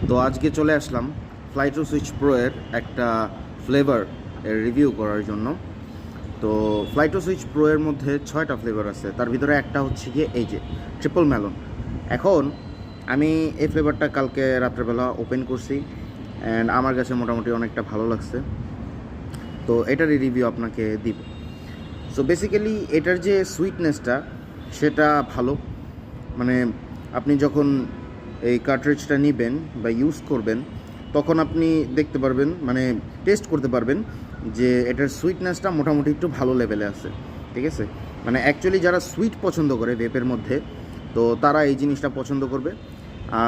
তো আজকে চলে আসলাম ফ্লাইটো সুইচ প্রো এর একটা ফ্লেভার এর রিভিউ করার জন্য। তো ফ্লাইটো সুইচ প্রো এর মধ্যে 6টা ফ্লেভার আছে, তার ভিতরে একটা হচ্ছে গিয়ে এই যে ট্রিপল মেলন। এখন আমি এই ফ্লেভারটা কালকে রাত্রেবেলা ওপেন করছি অ্যান্ড আমার কাছে মোটামুটি অনেকটা ভালো লাগছে, তো এটারই রিভিউ আপনাকে দিব। সো বেসিক্যালি এটার যে সুইটনেসটা সেটা ভালো, মানে আপনি যখন এই কার্ট্রিজটা নেবেন বা ইউজ করবেন তখন আপনি দেখতে পারবেন, মানে টেস্ট করতে পারবেন যে এটার সুইটনেসটা মোটামুটি একটু ভালো লেভেলে আছে। ঠিক আছে, মানে অ্যাকচুয়ালি যারা সুইট পছন্দ করে ভেপের মধ্যে, তো তারা এই জিনিসটা পছন্দ করবে।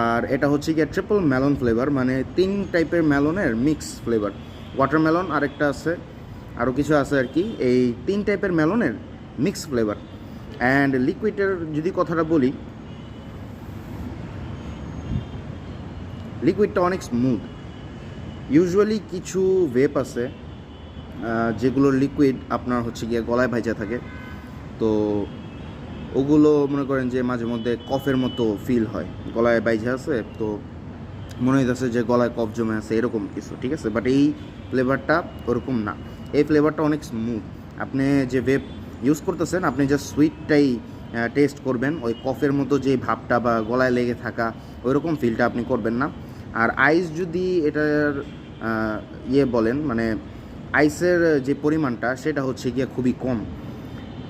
আর এটা হচ্ছে গিয়ে ট্রিপল মেলন ফ্লেভার, মানে 3 টাইপের মেলনের মিক্স ফ্লেভার। ওয়াটারমেলন আরেকটা আছে, আরও কিছু আছে আর কি, এই 3 টাইপের মেলনের মিক্স ফ্লেভার। অ্যান্ড লিকুইডের যদি কথাটা বলি, লিকুইডটা অনেক স্মুথ। ইউজুয়ালি কিছু ভেপ আছে যেগুলোর লিকুইড আপনার হচ্ছে গিয়ে গলায় ভাইজা থাকে, তো ওগুলো মনে করেন যে মাঝে মধ্যে কফের মতো ফিল হয়, গলায় বাইজা আছে তো মনে হইতেছে যে গলায় কফ জমে আছে এরকম কিছু। ঠিক আছে, বাট এই ফ্লেভারটা ওরকম না, এই ফ্লেভারটা অনেক স্মুথ। আপনি যে ভেপ ইউজ করতেছেন আপনি জাস্ট সুইটটাই টেস্ট করবেন, ওই কফের মতো যে ভাবটা বা গলায় লেগে থাকা ওইরকম ফিলটা আপনি করবেন না। আর আইস যদি এটার বলেন, মানে আইসের যে পরিমাণটা সেটা হচ্ছে গিয়ে খুবই কম,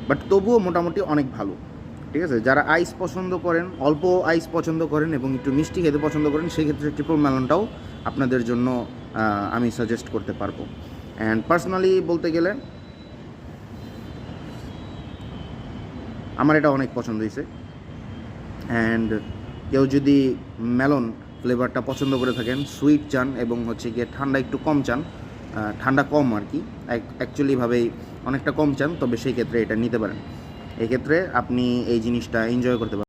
বাট তবুও মোটামুটি অনেক ভালো। ঠিক আছে, যারা আইস পছন্দ করেন, অল্প আইস পছন্দ করেন এবং একটু মিষ্টি খেতে পছন্দ করেন, সেক্ষেত্রে ট্রিপল মেলনটাও আপনাদের জন্য আমি সাজেস্ট করতে পারবো। অ্যান্ড পার্সোনালি বলতে গেলে আমার এটা অনেক পছন্দ হয়েছে। অ্যান্ড কেউ যদি মেলন ফ্লেভারটা পছন্দ করে থাকেন, সুইট চান এবং হচ্ছে গিয়ে ঠান্ডা একটু কম চান, ঠান্ডা কম আর কি, অ্যাকচুয়ালিভাবেই অনেকটা কম চান, তবে সেই ক্ষেত্রে এটা নিতে পারেন। এই ক্ষেত্রে আপনি এই জিনিসটা এনজয় করতে পারেন।